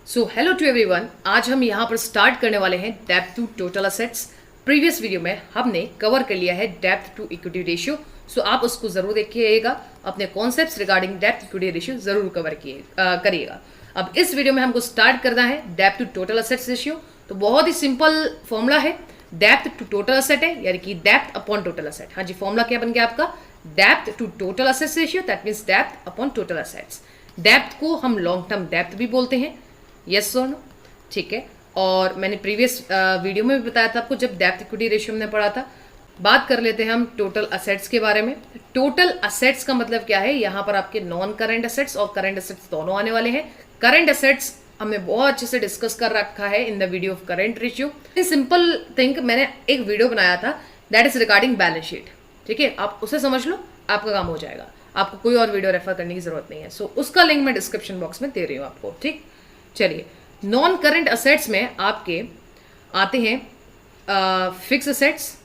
So hello to everyone, आज हम यहाँ पर स्टार्ट करने वाले हैं depth to total assets. Previous video में हमने कवर कर लिया है depth to equity ratio. So आप उसको जरूर देखिएगा, अपने concepts regarding depth equity ratio जरूर कवर करिएगा। अब इस वीडियो में हमको स्टार्ट करना है depth to total assets ratio. तो बहुत ही सिंपल फॉर्मूला है, डेप्थ टू टोटल असेट है, यानी कि डेप्थ अपॉन टोटल असेट। हाँ जी, फॉर्मूला क्या बन गया आपका? Depth to total assets ratio, that means depth upon total assets. Depth को हम लॉन्ग टर्म डेप्थ भी बोलते हैं, यस और नो, ठीक है। और मैंने प्रीवियस वीडियो में भी बताया था आपको, जब डेप्थ इक्विटी रेशियो हमने पढ़ा था। बात कर लेते हैं हम टोटल असेट्स के बारे में। टोटल असेट्स का मतलब क्या है? यहाँ पर आपके नॉन करंट असेट्स और करंट असेट्स दोनों आने वाले हैं। करंट असेट्स हमने बहुत अच्छे से डिस्कस कर रखा है in the video of current ratio. Simple think, मैंने एक वीडियो बनाया था that is regarding balance sheet, ठीक है। आप उसे समझ लो, आपका काम हो जाएगा, आपको कोई और वीडियो रेफर करने की जरूरत नहीं है। सो उसका लिंक मैं डिस्क्रिप्शन बॉक्स में दे रही हूँ आपको, ठीक। चलिए, नॉन करंट असेट्स में आपके आते हैं fix assets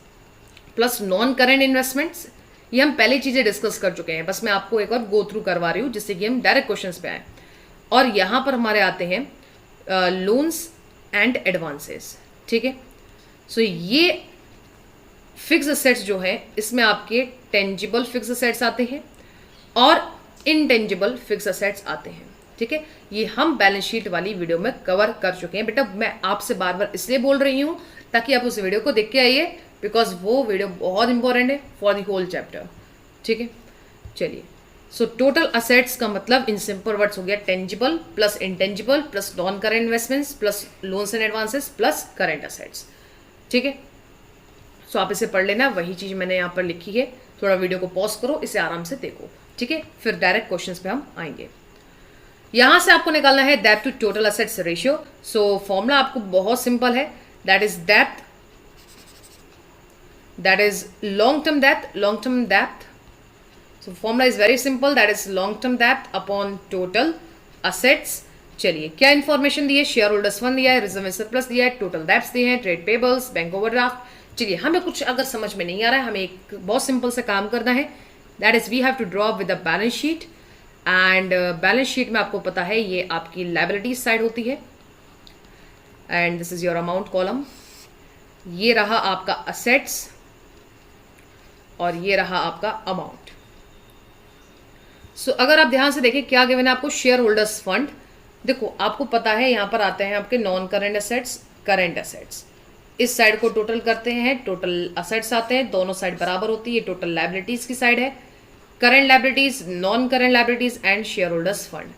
plus non current investments. ये हम पहले चीजें डिस्कस कर चुके हैं, बस मैं आपको एक और गो थ्रू करवा रही हूँ जिससे कि हम डायरेक्ट क्वेश्चंस पे आए। और यहाँ पर हमारे आते हैं लोन्स एंड एडवांसेस, ठीक है। सो ये फिक्स असेट्स जो है, इसमें आपके टेंजिबल फिक्स असेट्स आते हैं और इनटेंजिबल फिक्स असेट्स आते हैं, ठीक है। ये हम बैलेंस शीट वाली वीडियो में कवर कर चुके हैं। बेटा मैं आपसे बार बार इसलिए बोल रही हूँ ताकि आप उस वीडियो को देख के आइए, बिकॉज वो वीडियो बहुत इंपॉर्टेंट है फॉर द होल चैप्टर, ठीक है। चलिए, सो टोटल असेट्स का मतलब इन सिंपल वर्ड्स हो गया tangible plus intangible plus non current investments plus loans and advances plus current assets, ठीक है। सो आप इसे पढ़ लेना, वही चीज मैंने यहाँ पर लिखी है। थोड़ा वीडियो को पॉज करो, इसे आराम से देखो, ठीक है। फिर डायरेक्ट क्वेश्चंस पे हम आएंगे। यहां से आपको निकालना है depth to total assets ratio. So formula आपको बहुत सिंपल है, that is depth, that is long term depth. So formula is very simple, that is long term depth upon total assets. चलिए, क्या इंफॉर्मेशन दी है? शेयर होल्डर्स फंड दिया है, reserve and surplus दिया है, टोटल डेब्ट्स दिए हैं, ट्रेड पेबल्स, बैंक ओवरड्राफ्ट। चलिए, हमें कुछ अगर समझ में नहीं आ रहा है, हमें एक बहुत सिंपल से काम करना है, that is we have to draw with the balance sheet. And balance sheet में आपको पता है ये आपकी लायबिलिटीज साइड होती है, and this is your amount column. ये रहा आपका असेट्स और ये रहा आपका अमाउंट। सो अगर आप ध्यान से देखें क्या गिवन है आपको, शेयर होल्डर्स फंड। देखो, आपको पता है यहां पर आते हैं आपके non current assets, current assets. इस साइड को टोटल करते हैं, टोटल असेट्स आते हैं, दोनों साइड बराबर होती है, टोटल लायबिलिटीज की साइड है। Current liabilities, non current liabilities and share holders fund.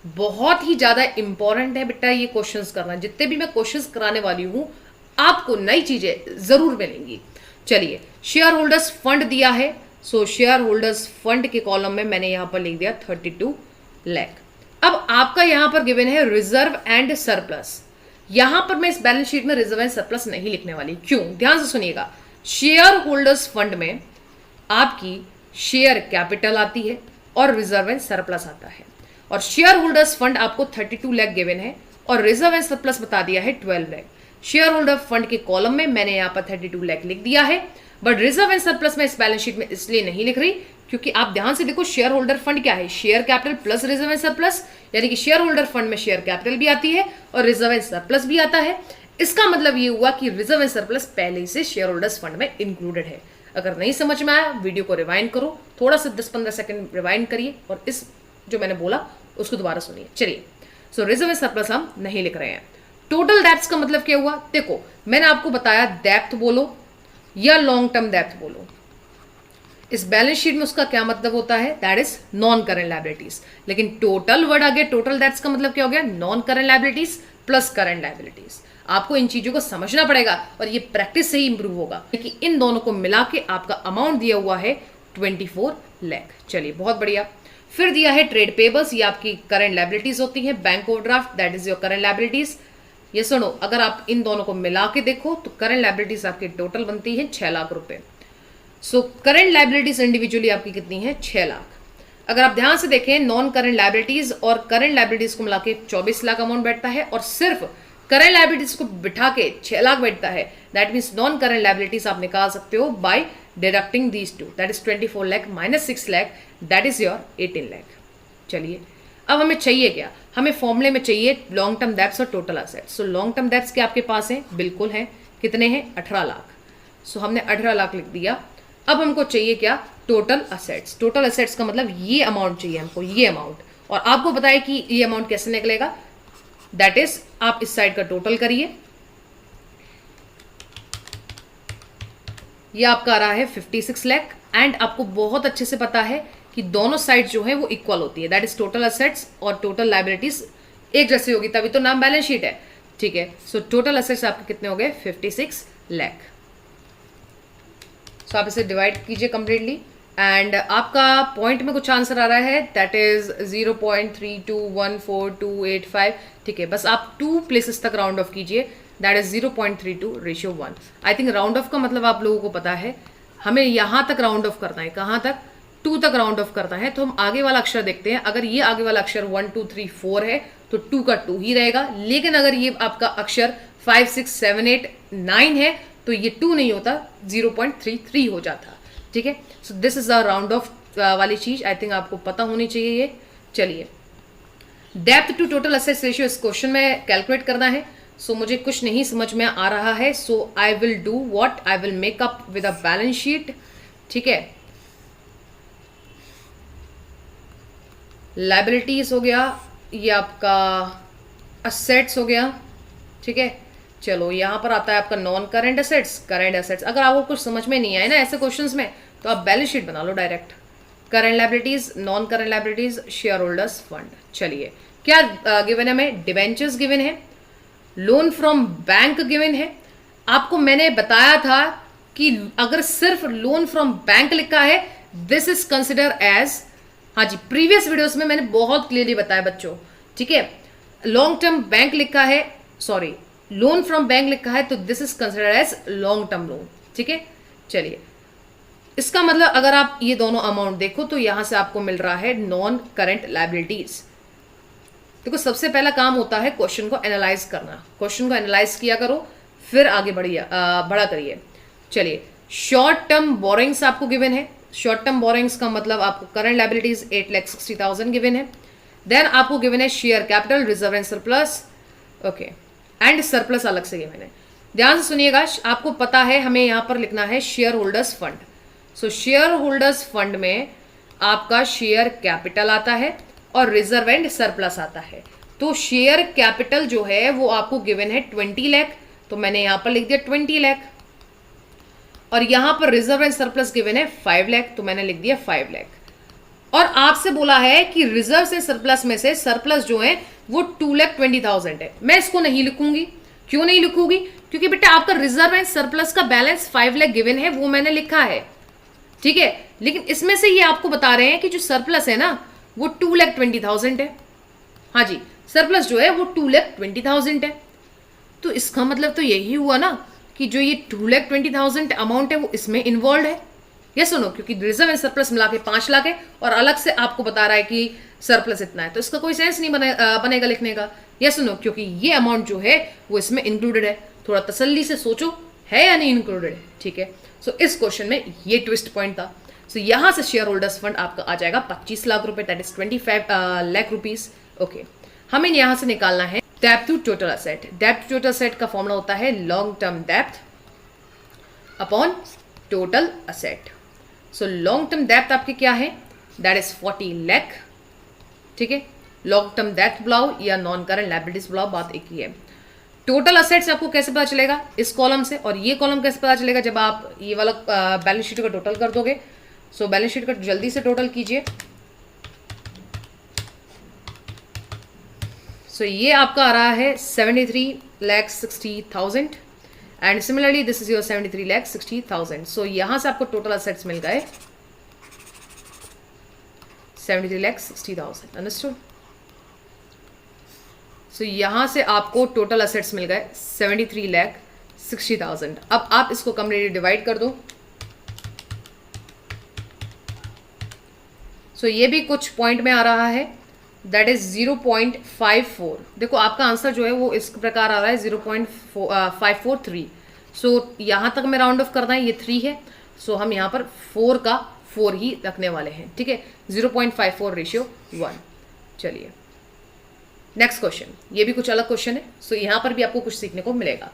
बहुत ही ज्यादा इंपॉर्टेंट है बेटा ये क्वेश्चंस करना। जितने भी मैं क्वेश्चंस कराने वाली हूं, आपको नई चीजें जरूर मिलेंगी। चलिए, शेयर होल्डर्स फंड दिया है। सो शेयर होल्डर्स फंड के कॉलम में मैंने यहां पर लिख दिया 32 लाख। अब आपका यहां पर गिवन है रिजर्व एंड सरप्लस। यहां पर मैं इस बैलेंस शीट में रिजर्व एंड सरप्लस नहीं लिखने वाली। क्यों? ध्यान से सुनिएगा। शेयर होल्डर्स फंड में आपकी शेयर कैपिटल आती है और रिजर्व एंड सरप्लस आता है। और शेयर होल्डर्स फंड आपको 32 लाख गिवन है और रिजर्व एंड सरप्लस बता दिया है 12 लाख। शेयर होल्डर फंड के कॉलम में मैंने यहां पर 32 लाख लिख दिया है, बट रिजर्व एंड सरप्लस में इस बैलेंस शीट में इसलिए नहीं लिख रही क्योंकि आप ध्यान से देखो, शेयर होल्डर फंड क्या है? Share capital plus reserve and surplus, यानी कि शेयर होल्डर फंड में शेयर कैपिटल भी आती है और रिजर्व एंड सरप्लस भी आता है। इसका मतलब ये हुआ कि रिजर्व एंड सरप्लस पहले से शेयर होल्डर्स फंड में इंक्लूडेड है। अगर नहीं समझ में आया, वीडियो को रिवाइंड करो, थोड़ा सा 10-15 सेकंड रिवाइंड करिए और इस जो मैंने बोला उसको दोबारा सुनिए। चलिए, सो रिजर्व एंड सरप्लस हम नहीं लिख रहे हैं। टोटल डेप्थ का मतलब क्या हुआ? देखो, मैंने आपको बताया डेप्थ बोलो या लॉन्ग टर्म डेप्थ बोलो, इस बैलेंस शीट में उसका क्या मतलब होता है? That is non current liabilities. लेकिन टोटल वर्ड आ गया, टोटल डेप्थ का मतलब क्या हो गया? Non current liabilities plus current liabilities. आपको इन चीजों को समझना पड़ेगा और ये प्रैक्टिस से ही इंप्रूव होगा कि इन दोनों को मिला के आपका अमाउंट दिया हुआ है 24 लाख। चलिए, बहुत बढ़िया। फिर दिया है ट्रेड पेबल्स, ये आपकी करंट लायबिलिटीज होती है। Bank overdraft, that is your current liabilities. ये सुनो, अगर आप इन दोनों को मिला के देखो तो करंट लायबिलिटीज आपकी टोटल बनती है 6 लाख रुपए। सो करंट लायबिलिटीज इंडिविजुअली आपकी कितनी है? 6 लाख। अगर आप ध्यान से देखें, नॉन करंट लायबिलिटीज और करंट लायबिलिटीज को मिला के 24 लाख अमाउंट बैठता है और सिर्फ करंट लायबिलिटीज को बिठा के 6 लाख बैठता है। That means non current liabilities आप निकाल सकते हो by deducting these two, that is 24 lakh minus 6 lakh, that is your 18 lakh. चलिए, अब हमें चाहिए क्या, हमें फॉर्मूले में चाहिए लॉन्ग टर्म डेब्ट्स और total assets. So long term debts के आपके पास हैं, बिल्कुल हैं, कितने हैं, 18 लाख। सो हमने 18 लाख लिख दिया। अब हमको चाहिए क्या, टोटल असेट्स। टोटल असेट्स का मतलब ये अमाउंट चाहिए हमको, ये अमाउंट। और आपको बताया कि ये अमाउंट कैसे निकलेगा, दैट इज आप इस साइड का टोटल करिए, ये आपका आ रहा है 56 लाख। एंड आपको बहुत अच्छे से पता है कि दोनों साइड जो है वो इक्वल होती है, दैट इज टोटल असेट्स और टोटल लाइबिलिटीज एक जैसी होगी, तभी तो नाम बैलेंस शीट है, ठीक है। सो टोटल असेट्स आपके कितने हो गए, 56 लाख। सो आप इसे डिवाइड कीजिए कंप्लीटली एंड आपका पॉइंट में कुछ आंसर आ रहा है, दैट इज 0.3214285, ठीक है। बस आप 2 प्लेसेस तक राउंड ऑफ कीजिए, that is 0.32:1। I think round of का मतलब आप लोगों को पता है, हमें यहां तक राउंड ऑफ करना है, कहां तक, 2 तक राउंड ऑफ करना है। तो हम आगे वाला अक्षर देखते हैं, अगर ये आगे वाला अक्षर 1 2 3 4 है तो 2 का 2 ही रहेगा, लेकिन अगर ये आपका अक्षर 5 6 7 8 9 है तो ये 2 नहीं होता, 0.33 हो जाता, ठीक है। So this is a round of वाली चीज, आई थिंक आपको पता होनी चाहिए ये। चलिए, depth to total assets ratio इस क्वेश्चन में कैलकुलेट करना है। सो मुझे कुछ नहीं समझ में आ रहा है, so I will do what, I will make up with a balance sheet, ठीक है। लाइबिलिटीज हो गया, ये आपका असेट्स हो गया, ठीक है। चलो यहाँ पर आता है आपका non current assets, current assets. अगर आपको कुछ समझ में नहीं आए ना ऐसे क्वेश्चंस में, तो आप बैलेंस शीट बना लो direct. Current liabilities, non current liabilities, share holders fund. चलिए, क्या गिवन है हमें, डिवेंचर्स गिवन है, लोन फ्रॉम बैंक गिवन है। आपको मैंने बताया था कि अगर सिर्फ लोन फ्रॉम बैंक लिखा है, दिस इज कंसिडर एज, हाँ जी, प्रीवियस वीडियोस में मैंने बहुत क्लियरली बताया बच्चों, ठीक है। लॉन्ग टर्म बैंक लिखा है, सॉरी, लोन फ्रॉम बैंक लिखा है तो this is consider as long term loan, ठीक है। चलिए, इसका मतलब अगर आप ये दोनों अमाउंट देखो तो यहां से आपको मिल रहा है नॉन करेंट लाइबिलिटीज। देखो, सबसे पहला काम होता है क्वेश्चन को एनालाइज करना, क्वेश्चन को एनालाइज किया करो, फिर आगे बढ़ा करिए। चलिए, शॉर्ट टर्म बोरिंग्स आपको गिवन है। शॉर्ट टर्म बोरिंग्स का मतलब आपको करंट लाइबिलिटीज 8,60,000 गिवन है। देन आपको गिवन है share capital, reserve and surplus, okay, and surplus अलग से गिवन है। ध्यान से सुनिएगा, आपको पता है हमें यहां पर लिखना है शेयर होल्डर्स फंड। सो शेयर होल्डर्स फंड में आपका शेयर कैपिटल आता है और रिजर्व एंड सरप्लस आता है। तो शेयर कैपिटल जो है वो आपको गिवन है 20 लाख, तो मैंने यहां पर लिख दिया 20 लाख। और यहां पर रिजर्व एंड सरप्लस गिवन है 5 लाख, तो मैंने लिख दिया 5 लाख। और आपसे बोला है कि रिजर्व से सरप्लस में से सरप्लस जो है वो 2,20,000 है। मैं इसको नहीं लिखूंगी, क्यों नहीं लिखूंगी, क्योंकि बेटा आपका रिजर्व एंड सरप्लस का बैलेंस 5 लाख गिवन है, वो मैंने लिखा है, ठीक है। लेकिन इसमें से ये आपको बता रहे हैं कि जो सरप्लस है ना वो 2,20,000 है। हाँ जी, सरप्लस जो है वो 2,20,000 है। तो इसका मतलब तो यही हुआ ना कि जो ये 2,20,000 अमाउंट है वो इसमें इन्वॉल्व है, ये सुनो, क्योंकि रिजर्व एंड सरप्लस मिला के 5 लाख है और अलग से आपको बता रहा है कि सरप्लस इतना है, तो इसका कोई सेंस नहीं बनेगा लिखने का। ये सुनो, क्योंकि ये अमाउंट जो है वो इसमें इंक्लूडेड है। थोड़ा तसल्ली से सोचो, है या नहीं इंक्लूडेड है, ठीक है। सो इस क्वेश्चन में ये ट्विस्ट पॉइंट था। सो यहां से शेयर होल्डर्स फंड आपका आ जाएगा 25 लाख रुपए, that is 25 lakh rupees, okay. हमें यहां से निकालना है depth to total asset. Depth to total asset का फॉर्मूला होता है long term depth upon total asset. So long term depth आपके क्या है, दैट इज 40 लाख, ठीक है। लॉन्ग टर्म डेप्थ बुलाओ या नॉन करंट लायबिलिटीज बुलाओ, बात एक ही है। टोटल असेट्स आपको कैसे पता चलेगा, इस कॉलम से, और ये कॉलम कैसे पता चलेगा, जब आप ये वाला बैलेंस शीट का टोटल कर दोगे। सो बैलेंस शीट का जल्दी से टोटल कीजिए। सो ये आपका आ रहा है 73,60,000 and similarly this is your 73,60,000। सो यहां से आपको टोटल असेट्स मिल गए 73,60,000, अंडरस्टूड। सो यहां से आपको टोटल असेट्स मिल गए 73,60,000। अब आप इसको कंप्लीटली डिवाइड कर दो। सो ये भी कुछ पॉइंट में आ रहा है, दैट इज 0.54। देखो आपका आंसर जो है वो इस प्रकार आ रहा है 0.543। सो यहां तक में राउंड ऑफ करना है, ये 3 है, सो हम यहां पर 4 का 4 ही रखने वाले हैं, ठीक है। 0.54:1। चलिए नेक्स्ट क्वेश्चन, ये भी कुछ अलग क्वेश्चन है, सो यहाँ पर भी आपको कुछ सीखने को मिलेगा।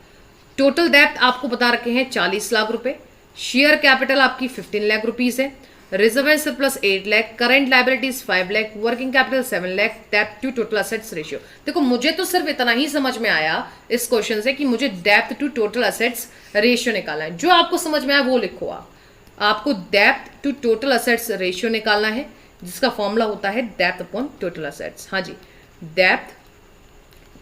टोटल डेप्थ आपको बता रखे हैं 40 लाख रुपए, शेयर कैपिटल आपकी 15 लाख रुपीज है, reserve and surplus 8 lakh, current liabilities 5 lakh, working capital 7 lakh, depth to total assets ratio. देखो मुझे तो सिर्फ इतना ही समझ में आया इस क्वेश्चन से कि मुझे depth to total assets ratio निकालना है। जो आपको समझ में आया वो लिखो आप। आपको depth to total assets ratio निकालना है, जिसका फॉर्मूला होता है डेप्थ अपॉन टोटल असेट्स। हाँ जी, डेप्थ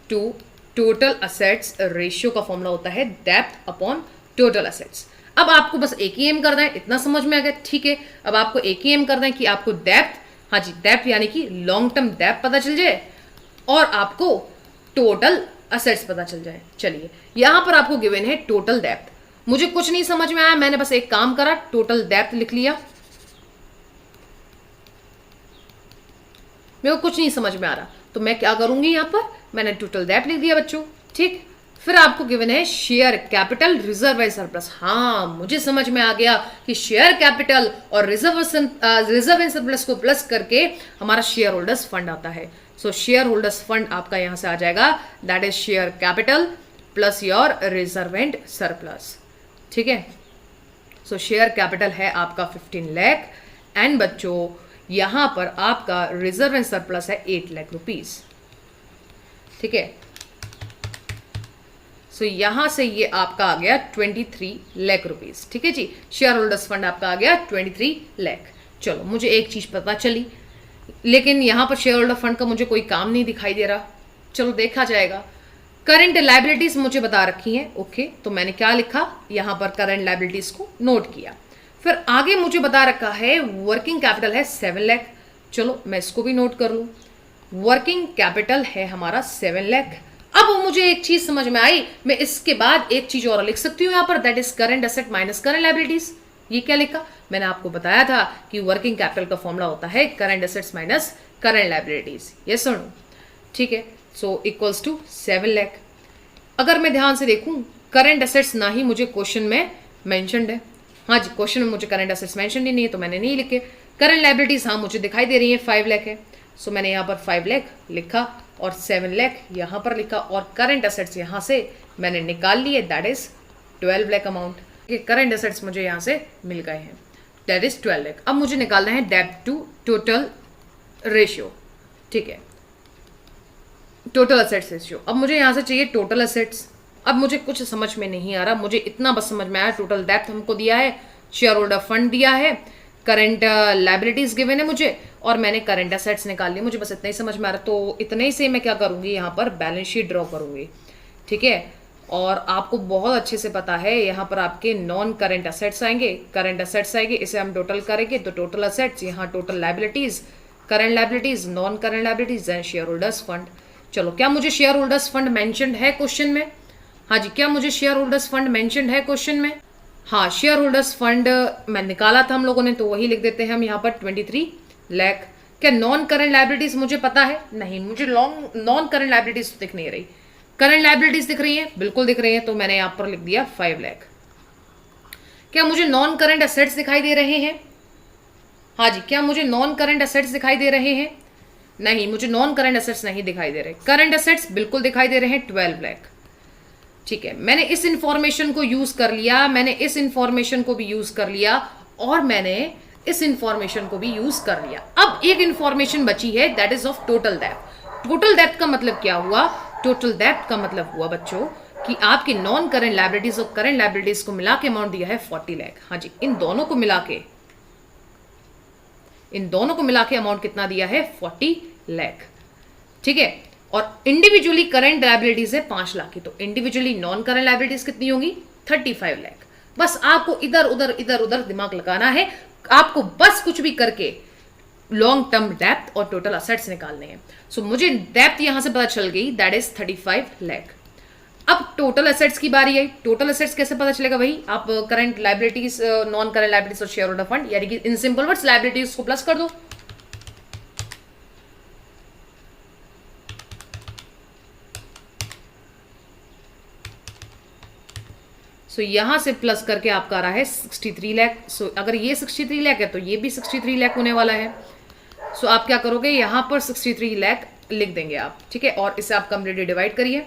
टू टोटल असेट्स रेशियो का फॉर्मूला होता है डेप्थ अपॉन टोटल असेट्स। अब आपको बस एक ही एम करना है, इतना समझ में आ गया, ठीक है। अब आपको एक ही एम करना है कि आपको डेप्थ, हाँ जी डेप्थ यानी कि लॉन्ग टर्म डेप्थ पता चल जाए और आपको टोटल असेट्स पता चल जाए। चलिए यहां पर आपको गिवन है टोटल डेप्थ। मुझे कुछ नहीं समझ में आया, मैंने बस एक काम करा, टोटल डेप्थ लिख लिया। मेरे को कुछ नहीं समझ में आ रहा तो मैं क्या करूंगी, यहां पर मैंने टोटल डेप्थ लिख दिया बच्चों, ठीक। फिर आपको गिवन है share capital, reserve and surplus. हाँ मुझे समझ में आ गया कि शेयर कैपिटल और रिजर्व एंड सरप्लस को प्लस करके हमारा शेयर होल्डर्स फंड आता है। सो शेयर होल्डर्स फंड आपका यहां से आ जाएगा, that is share capital plus your reserve and surplus, ठीक है। सो शेयर कैपिटल है आपका 15 लाख एंड बच्चों यहां पर आपका रिजर्व एंड सरप्लस है 8 लाख रुपीज, ठीक है। सो यहां से ये आपका आ गया 23 लाख रुपीज, ठीक है जी। शेयर होल्डर्स फंड आपका आ गया 23 लाख। चलो मुझे एक चीज पता चली, लेकिन यहां पर शेयर होल्डर फंड का मुझे कोई काम नहीं दिखाई दे रहा, चलो देखा जाएगा। करंट लायबिलिटीज मुझे बता रखी हैं, ओके, तो मैंने क्या लिखा यहां पर करंट लायबिलिटीज को नोट किया। फिर आगे मुझे बता रखा है वर्किंग कैपिटल है 7 लाख, चलो मैं इसको भी नोट कर लूं। वर्किंग कैपिटल है हमारा 7 लाख। अब मुझे एक चीज समझ में आई, मैं इसके बाद एक चीज और लिख सकती हूं यहां पर, that is current asset minus current liabilities. ये क्या लिखा, मैंने आपको बताया था कि वर्किंग कैपिटल का फॉर्मूला होता है current assets minus current liabilities, yes और नो, ठीक है। So equals to 7 lakh. अगर मैं ध्यान से देखूं करंट एसेट्स ना ही मुझे क्वेश्चन में मेंशन्ड है, हाँ जी क्वेश्चन में मुझे करंट एसेट्स मेंशन ही नहीं है तो मैंने नहीं लिखे। करंट लायबिलिटीज हाँ मुझे दिखाई दे रही है 5 लाख है, सो मैंने यहाँ पर 5 लाख लिखा और 7 लाख यहाँ पर लिखा और करंट एसेट्स यहाँ से मैंने निकाल लिए, that is 12 lakh amount. Current assets मुझे यहाँ से मिल गए हैं, दैट इज 12 लाख। अब मुझे निकालना है डेप्थ टू टोटल रेशियो, ठीक है, टोटल एसेट्स रेशियो। अब मुझे यहाँ से चाहिए टोटल एसेट्स। अब मुझे कुछ समझ में नहीं आ रहा, मुझे इतना बस समझ में आया टोटल डेप्थ हमको दिया है, शेयर होल्डर फंड दिया है, करंट लायबिलिटीज गिवन है मुझे और मैंने करंट एसेट्स निकाल ली। मुझे बस इतना ही समझ में आ रहा, तो इतने ही से मैं क्या करूंगी यहाँ पर बैलेंस शीट ड्रॉ करूंगी, ठीक है। और आपको बहुत अच्छे से पता है यहाँ पर आपके नॉन करंट एसेट्स आएंगे, करंट एसेट्स आएंगे, इसे हम टोटल करेंगे तो टोटल एसेट्स, यहाँ total liabilities, current liabilities, non current liabilities and share holders fund. चलो क्या मुझे शेयर होल्डर्स फंड मेंशन्ड है क्वेश्चन में, हाँ जी क्या मुझे शेयर होल्डर्स फंड मेंशन्ड है क्वेश्चन में, हाँ शेयर होल्डर्स फंड मैं निकाला था हम लोगों ने, तो वही लिख देते हैं हम यहाँ पर 23 लाख। क्या नॉन करंट लायबिलिटीज मुझे पता है, नहीं मुझे नॉन करंट लायबिलिटीज दिख नहीं रही, करंट लायबिलिटीज दिख रही है, बिल्कुल दिख रही है, तो मैंने यहाँ पर लिख दिया 5 लाख। क्या मुझे नॉन करंट एसेट्स दिखाई दे रहे हैं, हाँ जी क्या मुझे नॉन करंट एसेट्स दिखाई दे रहे हैं, नहीं मुझे नॉन करंट एसेट्स नहीं दिखाई दे रहे, करंट एसेट्स बिल्कुल दिखाई दे रहे हैं 12 लाख, ठीक है। मैंने इस इंफॉर्मेशन को यूज कर लिया, मैंने इस इंफॉर्मेशन को भी यूज कर लिया और मैंने इस इंफॉर्मेशन को भी यूज कर लिया। अब एक इंफॉर्मेशन बची है, that is of total depth. Total depth का मतलब क्या हुआ, टोटल डेप्थ का मतलब हुआ बच्चों कि आपके नॉन करंट लायबिलिटीज और करंट लायबिलिटीज को मिला के अमाउंट दिया है 40 लाख। हाँ जी इन दोनों को मिला के अमाउंट कितना दिया है 40 लाख, ठीक है। और इंडिविजुअली करंट लायबिलिटीज है 5 लाख की, तो इंडिविजुअली नॉन करंट लायबिलिटीज कितनी होंगी 35 लाख। बस आपको इधर उधर दिमाग लगाना है, आपको बस कुछ भी करके लॉन्ग टर्म डेप्थ और टोटल असेट्स निकालने हैं। सो मुझे डेप्थ यहां से पता चल गई, दैट इज 35 लाख। अब टोटल एसेट्स की बारी आई। टोटल एसेट्स कैसे पता चलेगा भाई, आप current liabilities, non current liabilities और शेयर होल्डर फंड, यानी कि इन सिंपल वर्ड्स लायबिलिटीज को प्लस कर दो। सो यहां से प्लस करके आपका आ रहा है 63 लाख। सो अगर ये 63 लाख है तो ये भी 63 लाख होने वाला है। सो आप क्या करोगे, यहाँ पर 63 लाख लिख देंगे आप, ठीक है, और इसे आप कंप्लीटली डिवाइड करिए।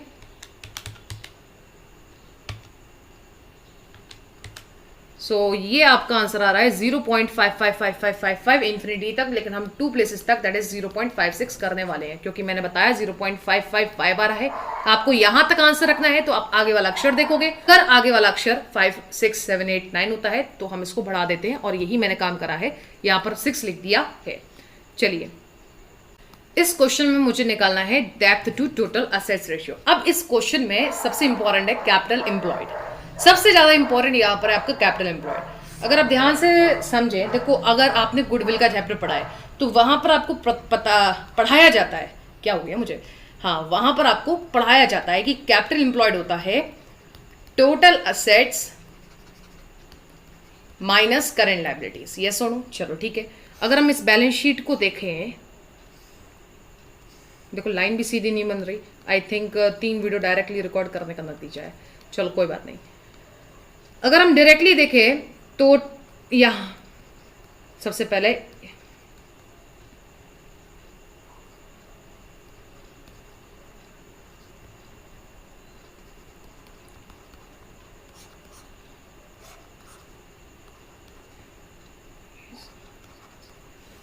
सो ये आपका आंसर आ रहा है 0.555555 इंफिनिटी तक, लेकिन हम 2 प्लेसेस तक दैट इज 0.56 करने वाले हैं, क्योंकि मैंने बताया 0.555 आ रहा है। आपको यहां तक आंसर रखना है तो आप आगे वाला अक्षर देखोगे। अगर आगे वाला अक्षर 5 6 7 8 9 होता है तो हम इसको बढ़ा देते हैं, और यही मैंने काम करा है, यहां पर 6 लिख दिया है। चलिए, इस क्वेश्चन में मुझे निकालना है depth to total assets ratio. अब इस क्वेश्चन में सबसे इंपॉर्टेंट है कैपिटल एम्प्लॉयड। सबसे ज्यादा इंपॉर्टेंट यहाँ पर है आपका कैपिटल एम्प्लॉयड। अगर आप ध्यान से समझें, देखो अगर आपने गुडविल का चैप्टर पढ़ा है तो वहां पर आपको पढ़ाया जाता है, क्या हो गया मुझे, हाँ, वहां पर आपको पढ़ाया जाता है कि कैपिटल एम्प्लॉयड होता है total assets minus current liabilities. ये सुनो, चलो ठीक है। अगर हम इस बैलेंस शीट को देखें, देखो लाइन भी सीधी नहीं बन रही। I think 3 video directly record करने का नतीजा है। चलो कोई बात नहीं। अगर हम डायरेक्टली देखें तो यहां सबसे पहले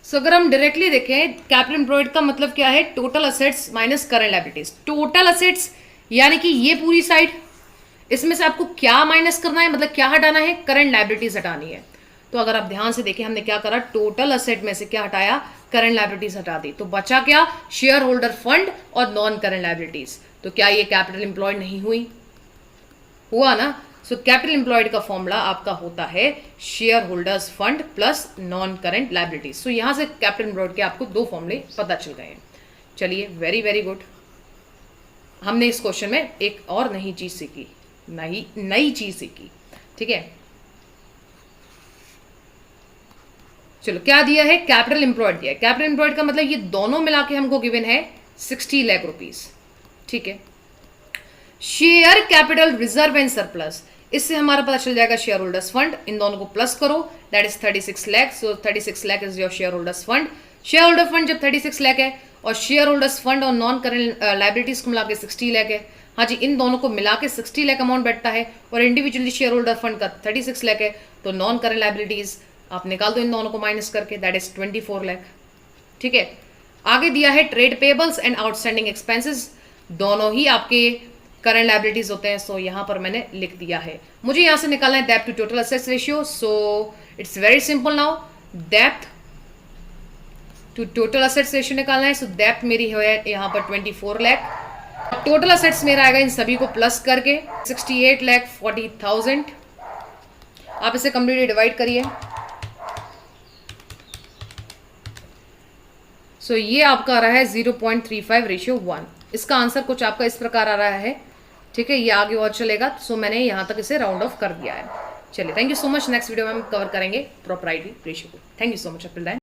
अगर हम डायरेक्टली देखें, कैपिटल एम्प्लॉयड का मतलब क्या है, total assets minus current liabilities. Total assets यानी कि ये पूरी साइड, इसमें से आपको क्या माइनस करना है, मतलब क्या हटाना है, करंट लायबिलिटीज हटानी है। तो अगर आप ध्यान से देखें, हमने क्या करा, टोटल असेट में से क्या हटाया, करंट लायबिलिटीज हटा दी, तो बचा क्या, शेयर होल्डर फंड और नॉन करंट लायबिलिटीज। तो क्या ये कैपिटल एम्प्लॉयड नहीं हुई, हुआ ना। सो कैपिटल एम्प्लॉयड का फॉर्मूला आपका होता है share holders fund plus non current liabilities. So यहां से कैपिटल एम्प्लॉयड के आपको 2 फॉर्मूले पता चल गए हैं। चलिए, वेरी वेरी गुड। हमने इस क्वेश्चन में एक और नई चीज सीखी, नई चीज सीखी, ठीक है। चलो, क्या दिया है, कैपिटल एम्प्लॉयड दिया है। कैपिटल एम्प्लॉयड का मतलब ये दोनों मिला के हमको गिवन है 60 लाख रुपीज, ठीक है। Share capital reserve and surplus, इससे हमारा पता चल जाएगा शेयर होल्डर्स फंड। इन दोनों को प्लस करो, that is 36 lakh. So 36 lakh is your share holders fund. Share holder fund जब 36 लाख है और शेयर होल्डर्स फंड और नॉन करंट लायबिलिटीज को मिला के 60 लाख है, हाँ जी, इन दोनों को मिला के 60 लाख अमाउंट बैठता है, और इंडिविजुअली शेयर होल्डर फंड का 36 लाख है, तो नॉन करंट लायबिलिटीज आप निकाल दो इन दोनों को माइनस करके, दैट इज 24 लाख, ठीक है। आगे दिया है trade payables and outstanding expenses, दोनों ही आपके करंट लायबिलिटीज होते हैं। सो यहां पर मैंने लिख दिया है। मुझे यहां से निकालना है depth to total assets ratio. So it's very simple now, depth to total assets ratio निकालना है। सो डेप्थ मेरी है यहां पर 24 लाख, टोटल असेट्स मेरा आएगा इन सभी को प्लस करके 68,40,000। आप इसे कंप्लीटली डिवाइड करिए। सो ये आपका आ रहा है 0.35:1। इसका आंसर कुछ आपका इस प्रकार आ रहा है, ठीक है। ये आगे और चलेगा, सो मैंने यहां तक इसे राउंड ऑफ कर दिया है। चलिए, thank you so much. Next video में हम कवर करेंगे प्रोप्राइटरी रेशियो को। Thank you so much. Up till then.